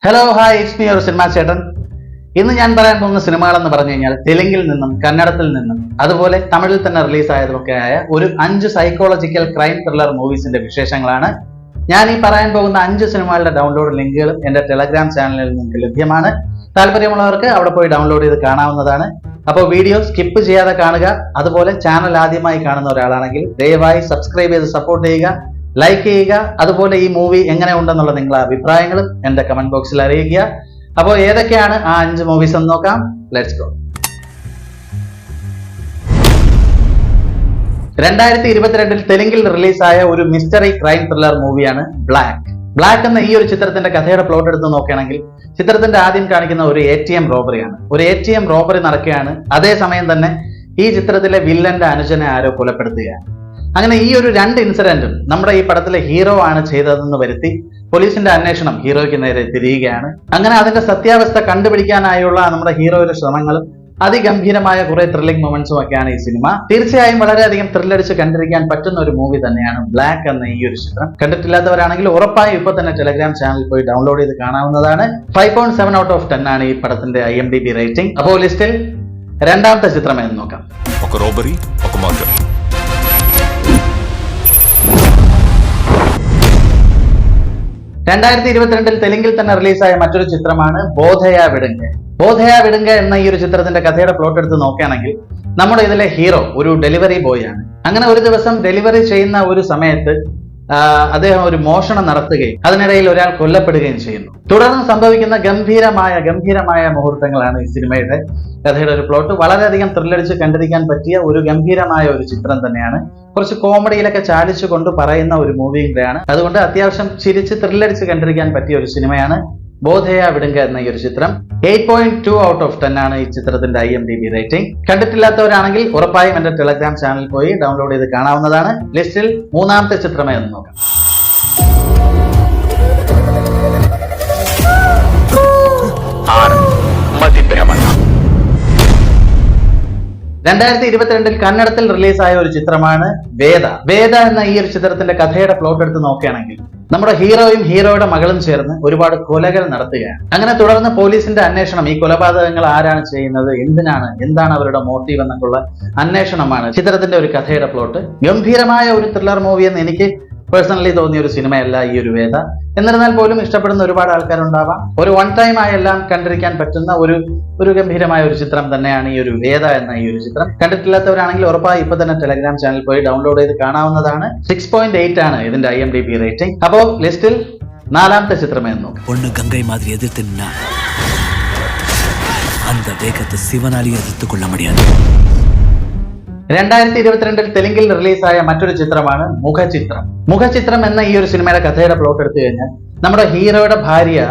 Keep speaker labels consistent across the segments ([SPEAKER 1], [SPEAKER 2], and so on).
[SPEAKER 1] Hello hi it's me ഒരു cinema ചേട്ടൻ. ഇന്ന് ഞാൻ പറയാൻ പോകുന്ന സിനിമകളെന്ന് പറഞ്ഞു കഴിഞ്ഞാൽ തെലുങ്കിൽ നിന്നും കന്നഡത്തിൽ നിന്നും അതുപോലെ തമിഴിൽ തന്നെ റിലീസായതുമൊക്കെ ആയ ഒരു 5 സൈക്കോളജിക്കൽ ക്രൈം ത്രില്ലർ മൂവീസിന്റെ വിശേഷങ്ങളാണ്. ഞാൻ ഈ പറയാൻ പോകുന്ന 5 സിനിമകളുടെ ഡൗൺലോഡ് ലിങ്കുകളും എന്റെ ടെലഗ്രാം ചാനലിൽ നിങ്ങൾക്ക് ലഭ്യമാണ്. താല്പര്യമുള്ളവർക്ക് അവിടെ പോയി ഡൗൺലോഡ് ചെയ്ത് കാണാവുന്നതാണ്. അപ്പോൾ വീഡിയോ സ്കിപ്പ് ചെയ്യാതെ കാണുക. അതുപോലെ ചാനൽ ആദ്യമായി കാണുന്ന ഒരാളാണെങ്കിൽ ദയവായി സബ്സ്ക്രൈബ് ചെയ്ത് സപ്പോർട്ട് ചെയ്യുക, ലൈക്ക് ചെയ്യുക. അതുപോലെ ഈ മൂവി എങ്ങനെ ഉണ്ടെന്നുള്ള നിങ്ങളുടെ അഭിപ്രായങ്ങളും എന്റെ കമന്റ് ബോക്സിൽ അറിയിക്കുക. അപ്പോൾ ഏതൊക്കെയാണ് ആ 5 മൂവീസ് എന്ന് നോക്കാം. Let's go. 2022 തെലുങ്കിൽ റിലീസായ ഒരു മിസ്റ്ററി ക്രൈം ത്രില്ലർ മൂവിയാണ് ബ്ലാക്ക് എന്ന ഈ ഒരു ചിത്രത്തിന്റെ കഥയുടെ പ്ലോട്ട് എടുത്ത് നോക്കുകയാണെങ്കിൽ ചിത്രത്തിന്റെ ആദ്യം കാണിക്കുന്ന ഒരു ATM റോബറിയാണ്. ഒരു ATM റോബറി നടക്കുകയാണ്. അതേസമയം തന്നെ ഈ ചിത്രത്തിലെ വില്ലന്റെ അനുജനെ ആരോ കൊലപ്പെടുത്തുകയാണ്. അങ്ങനെ ഈ ഒരു 2 ഇൻസിഡന്റും നമ്മുടെ ഈ പടത്തിലെ ഹീറോ ആണ് ചെയ്തതെന്ന് വരുത്തി പോലീസിന്റെ അന്വേഷണം ഹീറോയ്ക്ക് നേരെ തിരിയുകയാണ്. അങ്ങനെ അതിന്റെ സത്യാവസ്ഥ കണ്ടുപിടിക്കാനായുള്ള നമ്മുടെ ഹീറോയുടെ ശ്രമങ്ങളും അതിഗംഭീരമായ കുറെ ത്രില്ലിംഗ് മൊമെന്റ്സും ഒക്കെയാണ് ഈ സിനിമ. തീർച്ചയായും വളരെയധികം ത്രില്ലടിച്ച് കണ്ടിരിക്കാൻ പറ്റുന്ന ഒരു മൂവി തന്നെയാണ് ബ്ലാക്ക് എന്ന ഈ ഒരു ചിത്രം. കണ്ടിട്ടില്ലാത്തവരാണെങ്കിൽ ഉറപ്പായും ഇപ്പൊ തന്നെ ടെലഗ്രാം ചാനൽ പോയി ഡൗൺലോഡ് ചെയ്ത് കാണാവുന്നതാണ്. 5.7 ഔട്ട് ഓഫ് 10 ആണ് ഈ പടത്തിന്റെ IMDb റേറ്റിംഗ്. അപ്പോൾ ലിസ്റ്റിൽ രണ്ടാമത്തെ ചിത്രം എന്ന് നോക്കാം. 2022 തെലുങ്കിൽ തന്നെ റിലീസായ മറ്റൊരു ചിത്രമാണ് ബോധയാ വിടുങ്ക എന്ന ഈ ഒരു ചിത്രത്തിന്റെ കഥയുടെ പ്ലോട്ട് എടുത്ത് നോക്കുകയാണെങ്കിൽ നമ്മുടെ ഇതിലെ ഹീറോ ഒരു ഡെലിവറി ബോയ് ആണ്. അങ്ങനെ ഒരു ദിവസം ഡെലിവറി ചെയ്യുന്ന ഒരു സമയത്ത് അദ്ദേഹം ഒരു മോഷണം നടത്തുകയും അതിനിടയിൽ ഒരാൾ കൊല്ലപ്പെടുകയും ചെയ്യുന്നു. തുടർന്ന് സംഭവിക്കുന്ന ഗംഭീരമായ മുഹൂർത്തങ്ങളാണ് ഈ സിനിമയുടെ കഥയുടെ ഒരു പ്ലോട്ട്. വളരെയധികം ത്രില്ലടിച്ച് കണ്ടിരിക്കാൻ പറ്റിയ ഒരു ഗംഭീരമായ ഒരു ചിത്രം തന്നെയാണ്. കുറച്ച് കോമഡിയിലൊക്കെ ചാലിച്ചു കൊണ്ട് പറയുന്ന ഒരു മൂവിയും കൂടെയാണ്. അതുകൊണ്ട് അത്യാവശ്യം ചിരിച്ച് ത്രില്ലടിച്ച് കണ്ടിരിക്കാൻ പറ്റിയ ഒരു സിനിമയാണ് ബോധയാ വിടുങ്ക എന്ന ഈ ഒരു ചിത്രം. 8.2 ഔട്ട് ഓഫ് 10 ആണ് ഈ ചിത്രത്തിന്റെ IMDb റേറ്റിംഗ്. കണ്ടിട്ടില്ലാത്തവരാണെങ്കിൽ ഉറപ്പായും എന്റെ ടെലഗ്രാം ചാനലിൽ പോയി ഡൗൺലോഡ് ചെയ്ത് കാണാവുന്നതാണ്. ലിസ്റ്റിൽ മൂന്നാമത്തെ ചിത്രമേ എന്ന് നോക്കാം. 2022 കന്നഡത്തിൽ റിലീസായ ഒരു ചിത്രമാണ് വേദ എന്ന ഈ ഒരു ചിത്രത്തിന്റെ കഥയുടെ പ്ലോട്ട് എടുത്ത് നോക്കുകയാണെങ്കിൽ നമ്മുടെ ഹീറോയും ഹീറോയുടെ മകളും ചേർന്ന് ഒരുപാട് കൊലകൾ നടത്തുകയാണ്. അങ്ങനെ തുടർന്ന് പോലീസിന്റെ അന്വേഷണം, ഈ കൊലപാതകങ്ങൾ ആരാണ് ചെയ്യുന്നത്, എന്താണ് അവരുടെ മോട്ടീവ് എന്നൊക്കെയുള്ള അന്വേഷണമാണ് ചിത്രത്തിന്റെ ഒരു കഥയുടെ പ്ലോട്ട്. ഗംഭീരമായ ഒരു ത്രില്ലർ മൂവി എന്ന് എനിക്ക് പേഴ്സണലി തോന്നിയ ഒരു സിനിമയല്ല ഈ ഒരു വേദ. എന്നിരുന്നാൽ പോലും ഇഷ്ടപ്പെടുന്ന ഒരുപാട് ആൾക്കാരുണ്ടാവാം. ഒരു വൺ ടൈം ആയെല്ലാം കണ്ടിരിക്കാൻ പറ്റുന്ന ഒരു ഗംഭീരമായ ഒരു ചിത്രം തന്നെയാണ് ഈ ഒരു വേദ എന്ന ഈ ഒരു ചിത്രം. കണ്ടിട്ടില്ലാത്തവരാണെങ്കിൽ ഉറപ്പായി ഇപ്പൊ തന്നെ ടെലഗ്രാം ചാനൽ പോയി ഡൗൺലോഡ് ചെയ്ത് കാണാവുന്നതാണ്. 6.8 ആണ് ഇതിന്റെ IMDb റേറ്റിംഗ്. അപ്പോ ലിസ്റ്റിൽ നാലാമത്തെ ചിത്രമേ നോക്കാം.
[SPEAKER 2] பொண்ணு கங்கை மாதிரி எதிர்த்துன்னா அந்த வேகத்தை சிவனாலி எதிர்த்து கொள்ள முடியாது.
[SPEAKER 1] 2022 തെലുങ്കിൽ റിലീസായ മറ്റൊരു ചിത്രമാണ് മുഖചിത്രം എന്ന ഈ ഒരു സിനിമയുടെ കഥയുടെ പ്ലോട്ട് എടുത്തു കഴിഞ്ഞാൽ നമ്മുടെ ഹീറോയുടെ ഭാര്യ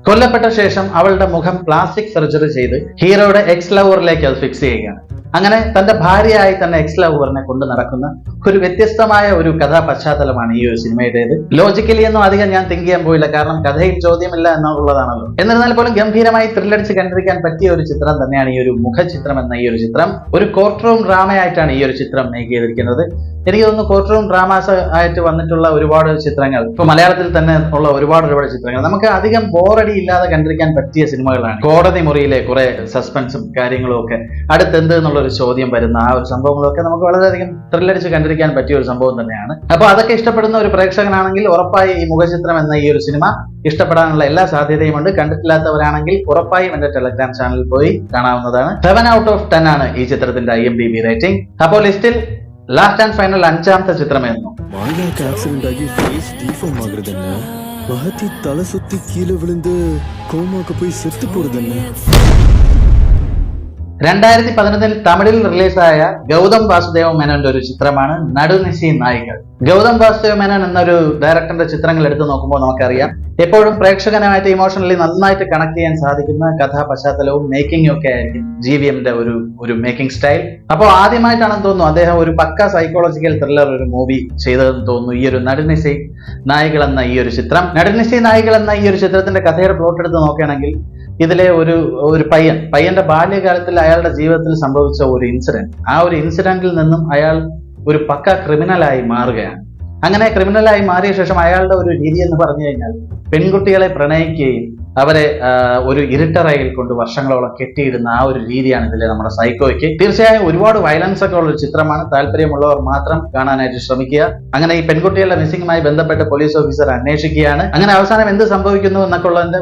[SPEAKER 1] കൊല്ലപ്പെട്ട ശേഷം അവളുടെ മുഖം പ്ലാസ്റ്റിക് സർജറി ചെയ്ത് ഹീറോയുടെ എക്സ് ലവറിലേക്ക് അത് ഫിക്സ് ചെയ്യുകയാണ്. അങ്ങനെ തന്റെ ഭാര്യയായി തന്നെ എക്സ് ലവറിനെ കൊണ്ട് നടക്കുന്ന ഒരു വ്യത്യസ്തമായ ഒരു കഥാ പശ്ചാത്തലമാണ് ഈ ഒരു സിനിമയുടേത്. ലോജിക്കലി ഒന്നും അധികം ഞാൻ തിങ്ക് ചെയ്യാൻ പോയില്ല, കാരണം കഥയിൽ ചോദ്യമില്ല എന്നുള്ളതാണല്ലോ. എന്നിരുന്നാൽ പോലും ഗംഭീരമായി ത്രില്ലടിച്ച് കണ്ടിരിക്കാൻ പറ്റിയ ഒരു ചിത്രം തന്നെയാണ് ഈ ഒരു മുഖചിത്രം എന്ന ഈ ഒരു ചിത്രം. ഒരു കോർട്ട് റൂം ഡ്രാമയായിട്ടാണ് ഈ ഒരു ചിത്രം മേക്ക് ചെയ്തിരിക്കുന്നത്. എനിക്ക് തോന്നുന്നു കോർട്ട് റൂം ഡ്രാമാസ് ആയിട്ട് വന്നിട്ടുള്ള ഒരുപാട് ചിത്രങ്ങൾ, ഇപ്പൊ മലയാളത്തിൽ തന്നെ ഉള്ള ഒരുപാട് ചിത്രങ്ങൾ നമുക്ക് അധികം ബോറടി ഇല്ലാതെ കണ്ടിരിക്കാൻ പറ്റിയ സിനിമകളാണ്. കോടതി മുറിയിലെ കുറെ സസ്പെൻസും കാര്യങ്ങളും ഒക്കെ, അടുത്തെന്ത് എന്നുള്ള ഒരു ചോദ്യം വരുന്ന ആ ഒരു സംഭവങ്ങളൊക്കെ നമുക്ക് വളരെയധികം ത്രില്ലടിച്ച് കണ്ടിരിക്കാൻ പറ്റിയ ഒരു സംഭവം തന്നെയാണ്. അപ്പൊ അതൊക്കെ ഇഷ്ടപ്പെടുന്ന ഒരു പ്രേക്ഷകനാണെങ്കിൽ ഉറപ്പായി ഈ മുഖചിത്രം എന്ന ഈ ഒരു സിനിമ ഇഷ്ടപ്പെടാനുള്ള എല്ലാ സാധ്യതയുമുണ്ട്. കണ്ടിട്ടില്ലാത്തവരാണെങ്കിൽ ഉറപ്പായും എന്റെ ടെലഗ്രാം ചാനലിൽ പോയി കാണാവുന്നതാണ്. 7 ഔട്ട് ഓഫ് 10 ആണ് ഈ ചിത്രത്തിന്റെ IMDb റേറ്റിംഗ്. അപ്പോൾ ലിസ്റ്റിൽ ലാസ്റ്റ് ആൻഡ് ഫൈനൽ 5ാമത്തെ ചിത്രമായിരുന്നു.
[SPEAKER 3] தலை சுத்தி கீழே விழுந்து கோமாக்கு போய் செத்து போடுதுன்னு
[SPEAKER 1] 2011 തമിഴിൽ റിലീസായ ഗൗതം വാസുദേവ മേനോന്റെ ഒരു ചിത്രമാണ് നടുനിശി നായികൾ. ഗൗതം വാസുദേവ മേനോൻ എന്നൊരു ഡയറക്ടറിന്റെ ചിത്രങ്ങൾ എടുത്തു നോക്കുമ്പോൾ നമുക്കറിയാം എപ്പോഴും പ്രേക്ഷകനുമായിട്ട് ഇമോഷണലി നന്നായിട്ട് കണക്ട് ചെയ്യാൻ സാധിക്കുന്ന കഥാ പശ്ചാത്തലവും മേക്കിങ്ങും ഒക്കെ ആയിരിക്കും GVMന്റെ ഒരു മേക്കിംഗ് സ്റ്റൈൽ. അപ്പോൾ ആദ്യമായിട്ടാണെന്ന് തോന്നുന്നു അദ്ദേഹം ഒരു പക്ക സൈക്കോളജിക്കൽ ത്രില്ലർ ഒരു മൂവി ചെയ്തതെന്ന് തോന്നുന്നു ഈ ഒരു നടുനിശി നായികൾ എന്ന ഈ ഒരു ചിത്രം. നടുനിശി നായികൾ എന്ന ഈ ഒരു ചിത്രത്തിന്റെ കഥയുടെ പ്ലോട്ട് എടുത്ത് നോക്കുകയാണെങ്കിൽ ഇതിലെ ഒരു പയ്യന്റെ ബാല്യകാലത്തിൽ അയാളുടെ ജീവിതത്തിൽ സംഭവിച്ച ഒരു ഇൻസിഡന്റ്, ആ ഒരു ഇൻസിഡന്റിൽ നിന്നും അയാൾ ഒരു പക്ക ക്രിമിനലായി മാറുകയാണ്. അങ്ങനെ ക്രിമിനലായി മാറിയ ശേഷം അയാളുടെ ഒരു രീതി എന്ന് പറഞ്ഞു കഴിഞ്ഞാൽ പെൺകുട്ടികളെ പ്രണയിക്കുകയും അവരെ ഒരു ഇരുട്ടറയിൽ കൊണ്ട് വർഷങ്ങളോളം കെട്ടിയിടുന്ന ആ ഒരു രീതിയാണ് ഇതിലെ നമ്മുടെ സൈക്കോയ്ക്ക്. തീർച്ചയായും ഒരുപാട് വയലൻസ് ഒക്കെ ഉള്ള ഒരു ചിത്രമാണ്. താല്പര്യമുള്ളവർ മാത്രം കാണാനായിട്ട് ശ്രമിക്കുക. അങ്ങനെ ഈ പെൺകുട്ടികളുടെ മിസ്സിംഗുമായി ബന്ധപ്പെട്ട് പോലീസ് ഓഫീസർ അന്വേഷിക്കുകയാണ്. അങ്ങനെ അവസാനം എന്ത് സംഭവിക്കുന്നു എന്നൊക്കെ ഉള്ളതിന്റെ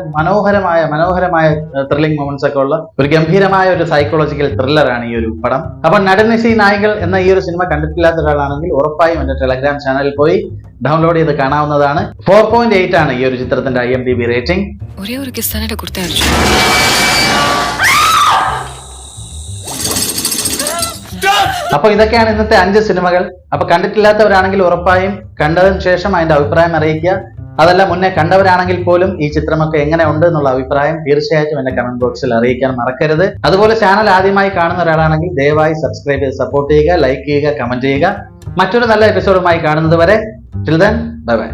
[SPEAKER 1] മനോഹരമായ ത്രില്ലിംഗ് മൊമെന്റ്സ് ഒക്കെ ഉള്ള ഒരു ഗംഭീരമായ ഒരു സൈക്കോളജിക്കൽ ത്രില്ലറാണ് ഈ ഒരു പടം. അപ്പൊ നടനിസി നായികൾ എന്ന ഈ ഒരു സിനിമ കണ്ടിട്ടില്ലാത്ത ഒരാളാണെങ്കിൽ ഉറപ്പായും എന്റെ ടെലഗ്രാം ചാനലിൽ പോയി ഡൗൺലോഡ് ചെയ്ത് കാണാവുന്നതാണ്. 4.8 ആണ് ഈ ഒരു ചിത്രത്തിന്റെ IMDb റേറ്റിംഗ്.
[SPEAKER 4] ഒരേ ഒരു കിസ്സാനായിട്ട് കൊടുത്തേ
[SPEAKER 1] അപ്പൊ ഇതൊക്കെയാണ് ഇന്നത്തെ 5 സിനിമകൾ. അപ്പൊ കണ്ടിട്ടില്ലാത്തവരാണെങ്കിൽ ഉറപ്പായും കണ്ടതിന് ശേഷം അതിന്റെ അഭിപ്രായം അറിയിക്കുക. അതല്ല മുന്നേ കണ്ടവരാണെങ്കിൽ പോലും ഈ ചിത്രമൊക്കെ എങ്ങനെ ഉണ്ട് എന്നുള്ള അഭിപ്രായം തീർച്ചയായിട്ടും എന്റെ കമന്റ് ബോക്സിൽ അറിയിക്കാൻ മറക്കരുത്. അതുപോലെ ചാനൽ ആദ്യമായി കാണുന്ന ഒരാളാണെങ്കിൽ ദയവായി സബ്സ്ക്രൈബ് ചെയ്ത് സപ്പോർട്ട് ചെയ്യുക, ലൈക്ക് ചെയ്യുക, കമന്റ് ചെയ്യുക. മറ്റൊരു നല്ല എപ്പിസോഡുമായി കാണുന്നത് വരെ till then, bye bye.